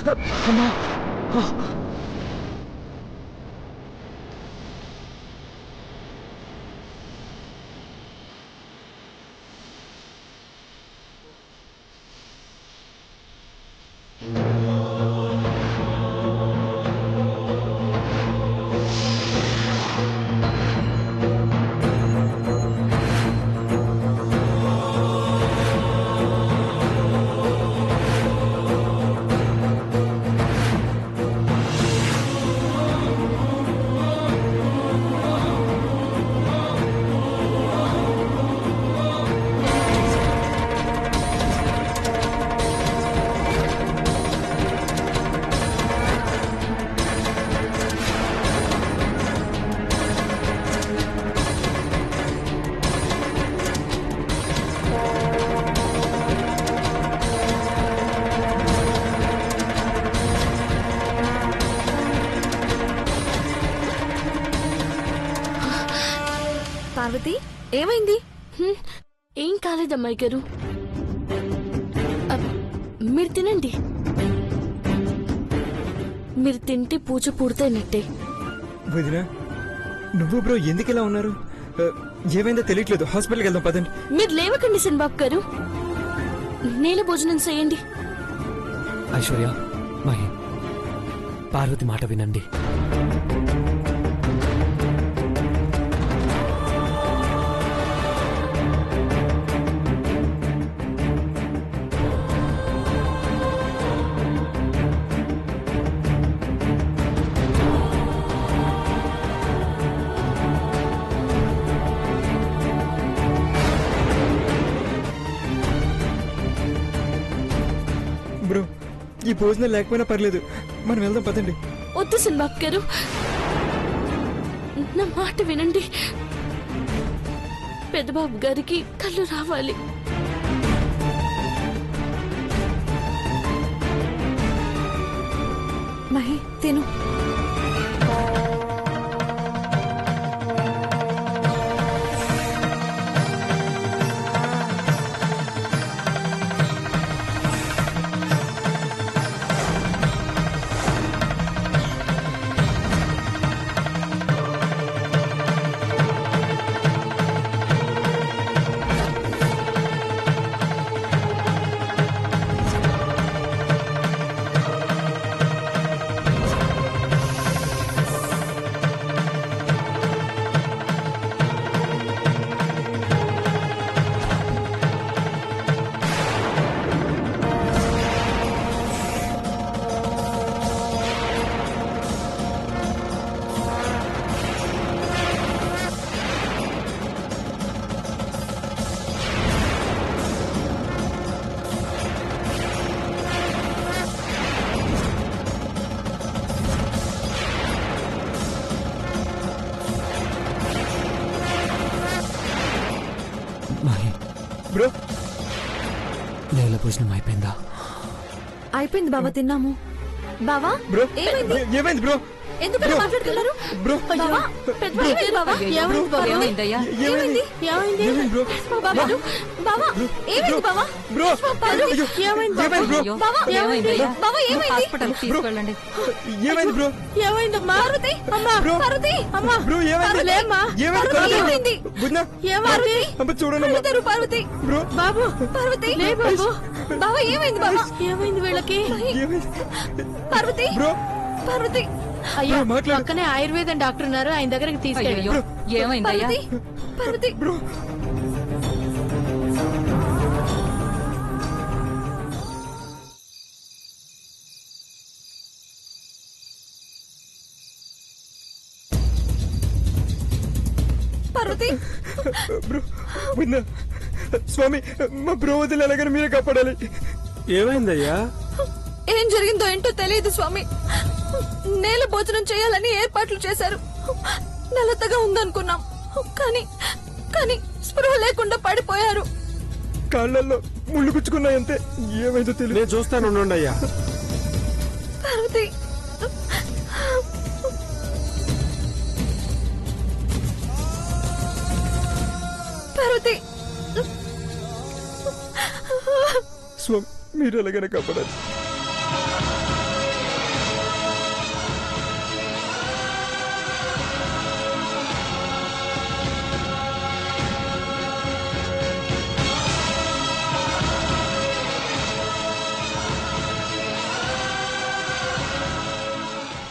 అమ్మా పార్వతి ఏమైంది? ఏం కాలేదమ్మాయి గారు, మీరు తినండి. మీరు తింటే పూజ పూర్తయినట్టే. వదినా నువ్వు బ్రో ఎందుకు ఇలా ఉన్నారు? ఏమైందో తెలియట్లేదు, హాస్పిటల్కి వెళ్దాం పదండి. మీరు లేవకండి సిన్బాబు గారు, నేల భోజనం చేయండి. ఐశ్వర్య, మహి, పార్వతి మాట వినండి. బ్రో ఈ భోజనం లేకపోయినా పర్లేదు, మనం వెళ్దాం పదండి. వద్దు సిన్బాబు గారు, నా మాట వినండి. పెద్దబాబు గారికి కళ్ళు రావాలి. మహి తిను. బ్రో నేల భోజనం అయిపోయిందా? అయిపోయింది బావా, తిన్నాము. బావా బ్రో ఏమైంది? ఏమైంది బ్రో? ఎందుకలా మాట్లాడుతున్నారు? బ్రో బావా ఏమైంది బావా? ఏమైందయ్యా? ఏమైంది? ఏమైంది బ్రో? బావా బావా ఏమైంది బావా? బ్రో ఏమైంది? ఏమైంది బ్రో? బావా ఏమైంది? బావా ఏమైంది? హాస్పిటల్ తీసుకెళ్ళండి. ఏమైంది బ్రో? ఏమైందమ్మా? పార్వతి అమ్మా, బ్రో. పార్వతి అమ్మా, బ్రో ఏమైంది? పార్వతి అమ్మా, ఏమైంది? పార్వతి ఏమైంది? బుజ్నా ఏమైంది? అమ్మ చూడండి కళ్ళు తెరువు పార్వతి. బ్రో బాబు పార్వతి లే బాబు. బావా ఏమైంది బావా? ఏమైంది వీళ్ళకి? ఏమైంది పార్వతి బ్రో? పార్వతి అయ్యో మాట్లాడు. పక్కనే ఆయుర్వేదం డాక్టర్ ఉన్నారు, ఆయన దగ్గరికి తీసుకెళ్ళి. ఏమైందయ్యా? పార్వతి బ్రో పార్వతి బ్రో బుజ్నా స్వామి మా బ్రో వదిలి ఎలాగని మీరే కాపాడాలి. ఏమైందయ్యా? ఏం జరిగిందో ఏంటో తెలియదు స్వామి. నేల భోజనం చేయాలని ఏర్పాట్లు చేశారు. నల్లతగా ఉందనుకున్నాం, కానీ కానీ స్పృహ లేకుండా పడిపోయారు. కాళ్ళల్లో ముళ్ళు గుచ్చుకున్నాయంతే, ఏమైందో తెలియదు. నేను చూస్తాను అయ్యా. పార్వతి పార్వతి స్వామి మీరు ఎలాగైనా కాపాడాలి.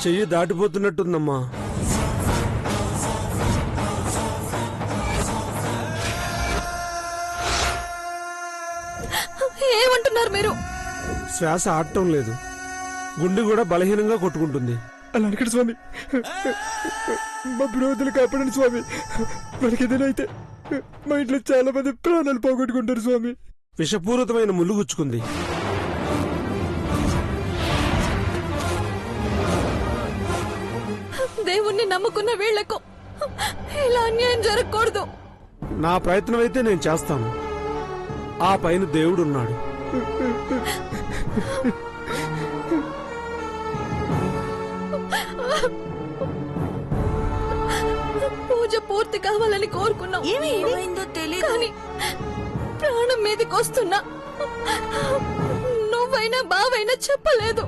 చెయ్యి దాటిపోతున్నట్టుందమ్మా. ఏమంటున్నారు మీరు? శ్వాస ఆడటం లేదు, గుండె కూడా బలహీనంగా కొట్టుకుంటుంది. అలా అనకండి స్వామి, మా బ్రోతులు కాపాడండి స్వామి. మనకి ఏదైనా అయితే మా ఇంట్లో చాలా మంది ప్రాణాలు పోగొట్టుకుంటారు స్వామి. విషపూరితమైన ముళ్ళు గుచ్చుకుంది. దేవుణ్ణి నమ్ముకున్న వీళ్లకు ఇలా అన్యాయం జరగకూడదు. నా ప్రయత్నం అయితే నేను చేస్తాను. ఆ పైన దేవుడున్నాడు. పూజ పూర్తి కావాలని కోరుకున్నాం. ఏమైందో తెలియదు, కానీ ప్రాణం మీదకి వస్తున్నా నువ్వైనా బావైనా చెప్పలేదు.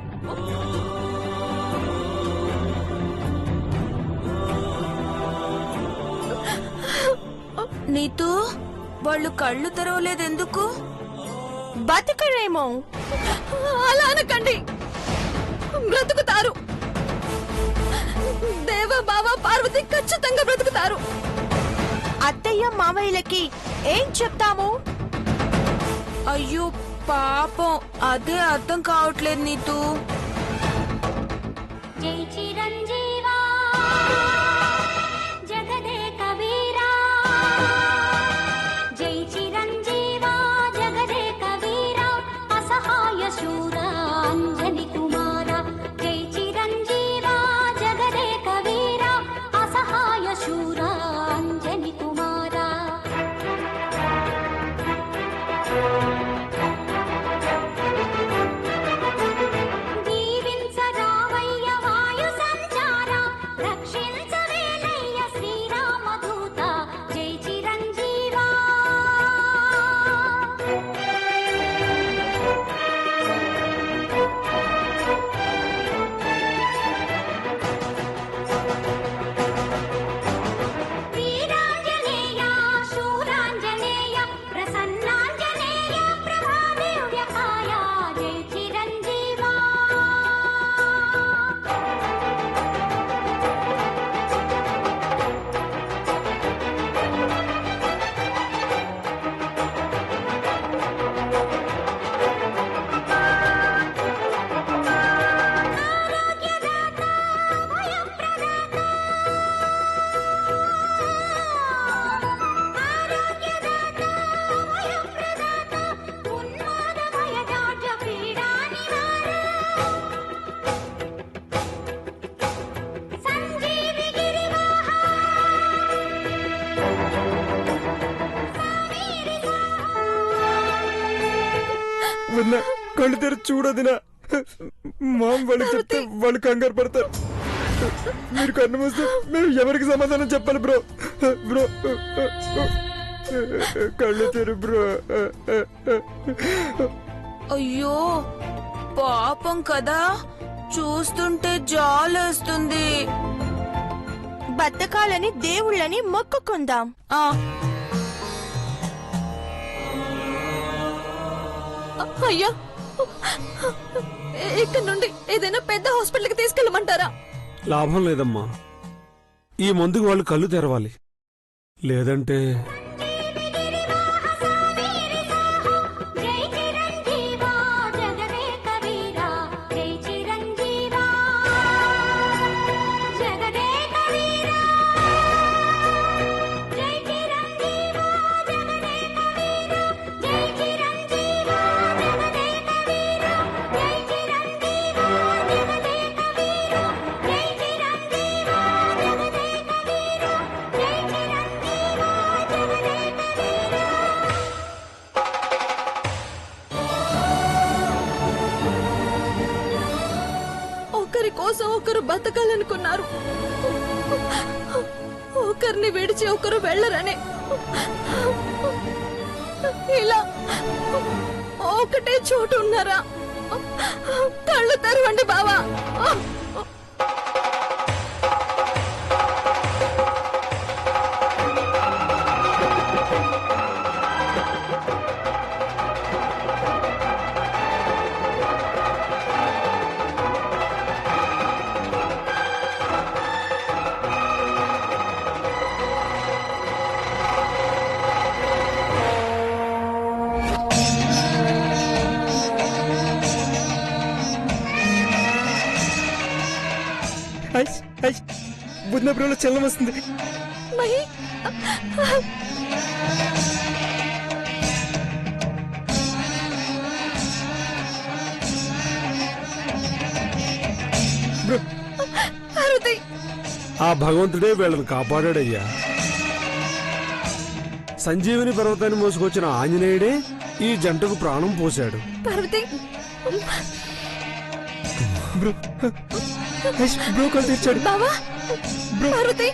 నీతూ వాళ్ళు కళ్ళు తెరవలేదెందుకు? బతకరేమో. అలా అనకండి, బ్రతుకుతారు. దేవ బావ పార్వతి ఖచ్చితంగా బ్రతుకుతారు. అత్తయ్య మామయ్యలకి ఏం చెప్తాము? అయ్యో పాపం, అదే అర్థం కావట్లేదు నీతూ. జై చిరంజీవా జగదే కబీరా, జై చిరంజీవా జగదే కబీరా, అసహాయ శూరా అంజని కుమార, జై చిరంజీవా జగదే కబీరా, అసహాయ శూరా అంజని కుమార. దీవించరావయ్య వాయు సంచార, రక్షించవేలయ్య శ్రీరామదూత, జై చిరంజీవా. వీరాంజనేయ శూరాంజనేయ ప్రసన్నాంజనేయ ప్రభాదివ్యకాయ, జై చిరంజీవా. ఆరోగ్యదాత భయప్రదాత, ఆరోగ్యదాత భయప్రదాత, ఉన్మాద భయదాఢ్య పీడా నివార, సంజీవి గిరివాహ, సామీరి వదినా, కళ్ళు తెరిచి చూడదినా. మామ వాళ్ళు చెప్తే వాళ్ళు కంగారు పడతారు. మీరు కన్ను మూస్తే మేము ఎవరికి సమాధానం చెప్పాలి బ్రో? బ్రో కళ్ళు తెరు బ్రో. అయ్యో పాపం కదా, చూస్తుంటే జాలేస్తుంది. బతకాలని దేవుళ్ళని మొక్కుకుందాం. అయ్యా, ఇక్కడ నుండి ఏదైనా పెద్ద హాస్పిటల్కి తీసుకెళ్ళమంటారా? లాభం లేదమ్మా. ఈ మందుకు వాళ్ళు కళ్ళు తెరవాలి, లేదంటే జై చిరంజీవా జగదే కబీరా, జై చిరంజీవా జగదే కబీరా, జై చిరంజీవా జగదే కబీరా, జై చిరంజీవా జగదే కబీరా, జై చిరంజీవా జగదే కబీరా, జై చిరంజీవా జగదే కబీరా, జై చిరంజీవా జగదే కబీరా. ఒకరి కోసం ఒకరు బతకాలనుకున్నారు, ఒకరిని విడిచి ఒకరు వెళ్ళరని. ఇలా ఒకటే చోటు ఉన్నారా? కళ్ళు తెరవండి బావా. వదిన బ్రోలో చలనం వస్తుంది. మహి బ్రో పార్వతి ఆ భగవంతుడే వీళ్ళని కాపాడాడయ్యా. సంజీవిని పర్వతాన్ని మోసుకొచ్చిన ఆంజనేయుడే ఈ జంటకు ప్రాణం పోశాడు. పార్వతి బ్రో బ్రో కళ్ళు తెరిచాడు. బావా పార్వతి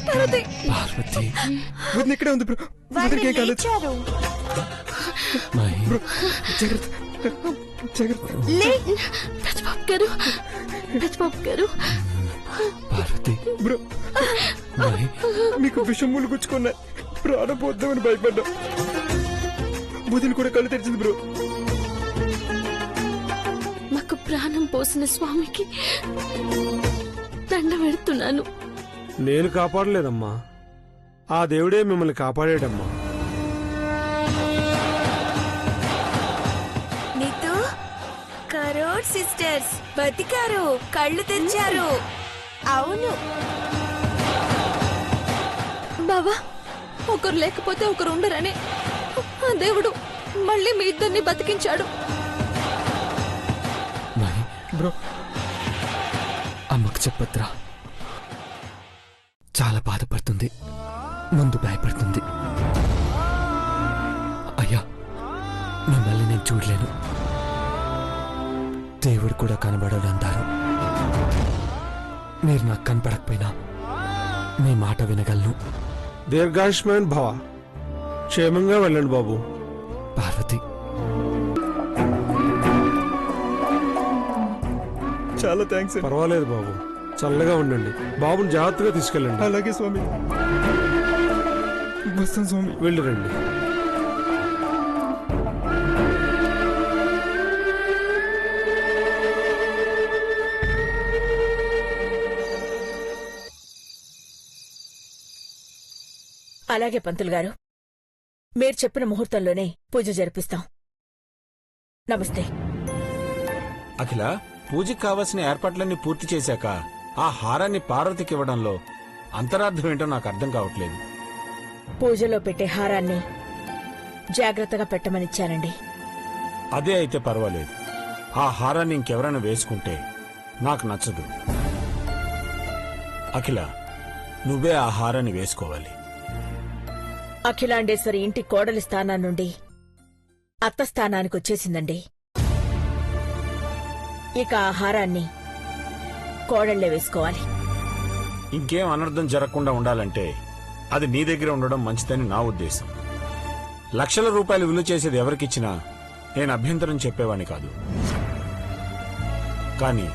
పార్వతి పార్వతి వదిన ఇక్కడే ఉంది బ్రో. వదినకి ఏం కాలేదు. లేచారు. మహి బ్రో జాగ్రత్త జాగ్రత్త. పెద్దబాబు గారు పెద్దబాబు గారు పార్వతి బ్రో మహి మీకు విషములు గుచ్చుకున్నాయి. ప్రాణం పోద్దామని భయపడ్డా. వదిన కూడా కళ్ళు తెరిచింది బ్రో. మాకు ప్రాణం పోసిన స్వామికి దండ పెడుతున్నాను. నేను కాపాడలేదమ్మా, ఆ దేవుడే మిమ్మల్ని కాపాడాడమ్మా. నీతో కరోడ్ సిస్టర్స్ బతికారు, కళ్ళు తెచ్చారు. అవును, బావా ఒకరు లేకపోతే ఒకరు ఉండరని ఆ దేవుడు మళ్ళీ మీ ఇద్దరిని బతికించాడు. మహి బ్రో అమ్మకు చెప్పొద్దురా. చాలా బాధపడుతుంది, ముందు భయపడుతుంది. అయ్యా మిమ్మల్ని నేను చూడలేను, దేవుడు కూడా కనబడడు అంటారు. మీరు నాకు కనపడకపోయినా మీ మాట వినగలను. దీర్ఘాయుష్మాన్ భవ. క్షేమంగా వెళ్ళండి బాబు. పార్వతి చాలా థ్యాంక్స్ అండి. పర్వాలేదు బాబు, చల్లగా ఉండండి. బాబుని జాగ్రత్తగా తీసుకెళ్ళండి. అలాగే స్వామి. వస్తాం స్వామి. వెళ్ళి రండి. అలాగే పంతులు గారు, మీరు చెప్పిన ముహూర్తంలోనే పూజ జరిపిస్తాం. నమస్తే. అఖిల, పూజకి కావాల్సిన ఏర్పాట్లన్నీ పూర్తి చేశాక ఆ హారాన్ని పార్వతికి ఇవ్వడంలో అంతరార్థం ఏంటో నాకు అర్థం కావట్లేదు. పూజలో పెట్టే హారాన్ని జాగ్రత్తగా పెట్టమనిచ్చానండి. అదే అయితే పర్వాలేదు. ఆ హారాన్ని ఇంకెవరైనా వేసుకుంటే నాకు నచ్చదు. అఖిల, నువ్వే ఆ హారాన్ని వేసుకోవాలి. అఖిలాండేశ్వరి ఇంటి కోడలి స్థానం నుండి అత్త స్థానానికి వచ్చేసిందండి. ఇక ఆ హారాన్ని కోడళ్లే వేసుకోవాలి. ఇంకేం అనర్థం జరగకుండా ఉండాలంటే అది నీ దగ్గర ఉండడం మంచిదని నా ఉద్దేశం. లక్షల రూపాయలు విలువ చేసేది ఎవరికిచ్చినా నేను అభ్యంతరం చెప్పేవాణ్ణి కాదు. కానీ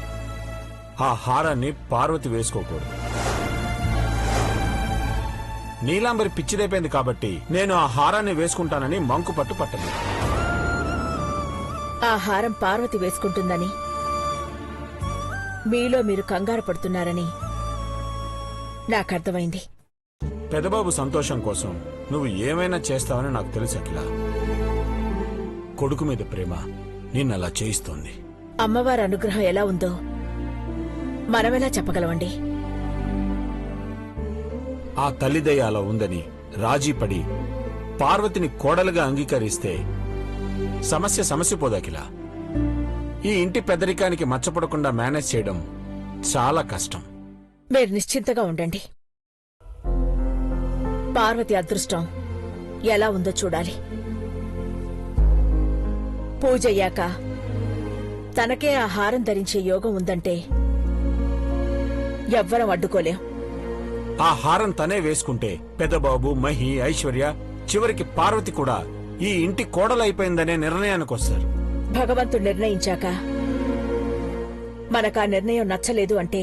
ఆ హారాన్ని పార్వతి వేసుకోకూడదు. నీలాంబరి పిచ్చిదైపోయింది కాబట్టి నేను ఆ హారాన్ని వేసుకుంటానని మంకు పట్టు పట్టదు. ఆ హారం పార్వతి వేసుకుంటుందని మీలో మీరు కంగారు పడుతున్నారని నాకర్థమైంది. పెదబాబు సంతోషం కోసం నువ్వు ఏమైనా చేస్తావని నాకు తెలుసు అఖిల. కొడుకు మీద ప్రేమ నిన్నలా చేయిస్తోంది. అమ్మవారి అనుగ్రహం ఎలా ఉందో మనమెలా చెప్పగలవండి? ఆ తల్లిదయ అలా ఉందని రాజీపడి పార్వతిని కోడలుగా అంగీకరిస్తే సమస్య పోదాకిలా. ఈ ఇంటి పెద్దరికానికి మచ్చపడకుండా మేనేజ్ చేయడం చాలా కష్టం. మీరు నిశ్చింతగా ఉండండి. పార్వతి అదృష్టం ఎలా ఉందో చూడాలి. పూజయ్యాక తనకే ఆ హారం ధరించే యోగం ఉందంటే ఎవ్వరం అడ్డుకోలేం. ఆ హారం తనే వేసుకుంటే పెద్దబాబు, మహి, ఐశ్వర్య, చివరికి పార్వతి కూడా ఈ ఇంటి కోడలైపోయిందనే నిర్ణయానికి వస్తారు. భగవంతుడు నిర్ణయించాక మనకా నిర్ణయం నచ్చలేదు అంటే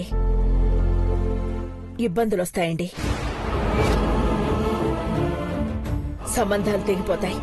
ఇబ్బందులొస్తాయండి. సంబంధాలు తెగిపోతాయి.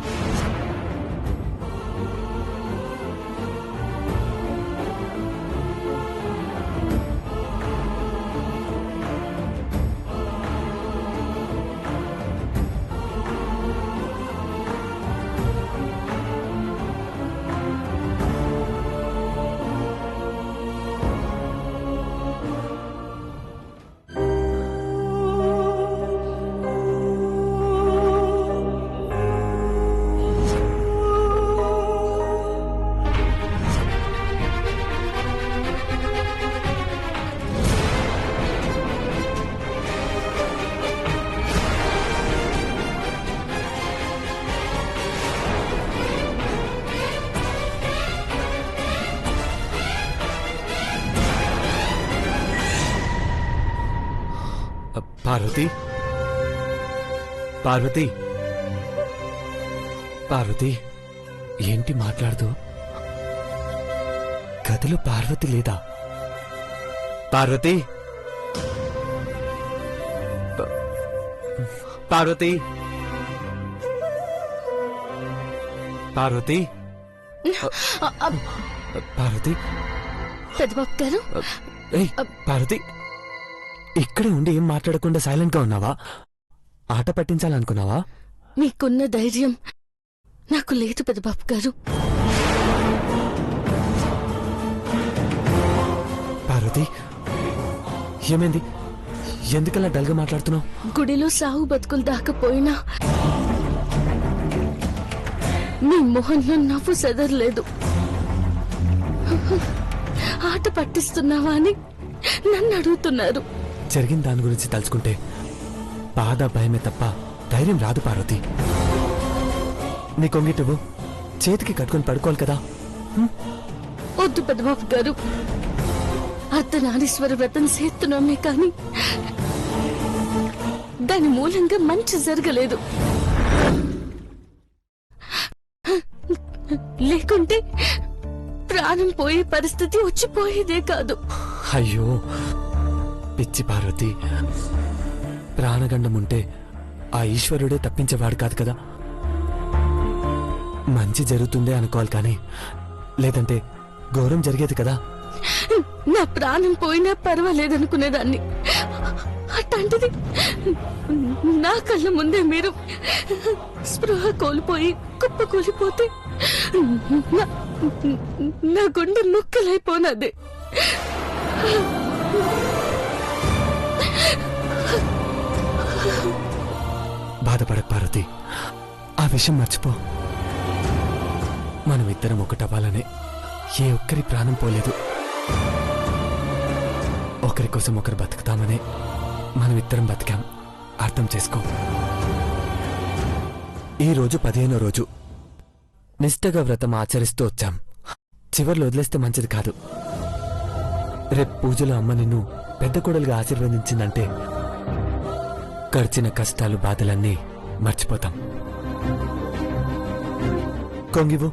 పార్వతి పార్వతి పార్వతి ఏంటి మాట్లాడుతూ? గదిలో పార్వతి లేదా? పార్వతి పార్వతి పార్వతి పార్వతి పెద్దబాబు గారు ఏయ్ పార్వతి, ఇక్కడే ఉండి ఏం మాట్లాడకుండా సైలెంట్ గా ఉన్నావా? ఆట పట్టించాలనుకున్నావా? మీకున్న ధైర్యం నాకు లేదు పెద్దబాబు గారు. పార్వతి ఏమైంది? ఎందుకలా డల్గా మాట్లాడుతున్నావు? గుడిలో సాగు బతుకులు దాకపోయినా మీ మొహంలో నవ్వు సెదరలేదు. ఆట పట్టిస్తున్నావా అని నన్ను అడుగుతున్నారు. జరిగిన దాని గురించి తలుచుకుంటే బాధ భయమే తప్ప ధైర్యం రాదు పార్వతి. నీ కొంగిటవు చేతికి కట్టుకొని పడుకోవాలి కదా. వద్దు పెద్దబాబు గారు, అర్ధనారీశ్వర వ్రతం చేస్తున్నామే కానీ దాని మూలంగా మంచి జరగలేదు. లేకుంటే ప్రాణం పోయే పరిస్థితి వచ్చిపోయేదే కాదు. అయ్యో పిచ్చి పార్వతి, ప్రాణగండం ఉంటే ఆ ఈశ్వరుడే తప్పించేవాడు కాదు కదా. మంచి జరుగుతుందే అనుకోవాలి కానీ లేదంటే ఘోరం జరిగేది కదా. నా ప్రాణం పోయినా పర్వాలేదనుకునేదాన్ని. అట్లాంటిది నా కళ్ళ ముందే మీరు స్పృహ కోల్పోయి కుప్ప కూలిపోతే నా గుండె ముక్కలైపోనదే. బాధపడక పార్వతి, ఆ విషయం మర్చిపో. మనమిద్దరం ఒకటవ్వాలనే ఏ ఒక్కరి ప్రాణం పోలేదు. ఒకరి కోసం ఒకరు బతుకుతామనే మనమిద్దరం బతికాం. అర్థం చేసుకో. ఈ రోజు 15వ రోజు నిష్ఠగా వ్రతం ఆచరిస్తూ వచ్చాం. చివర్లో వదిలేస్తే మంచిది కాదు. రేపు పూజలో అమ్మ నిన్ను పెద్ద కోడలుగా ఆశీర్వదించిందంటే గడిచిన కష్టాలు బాధలన్నీ మర్చిపోతాం. కొంగివు.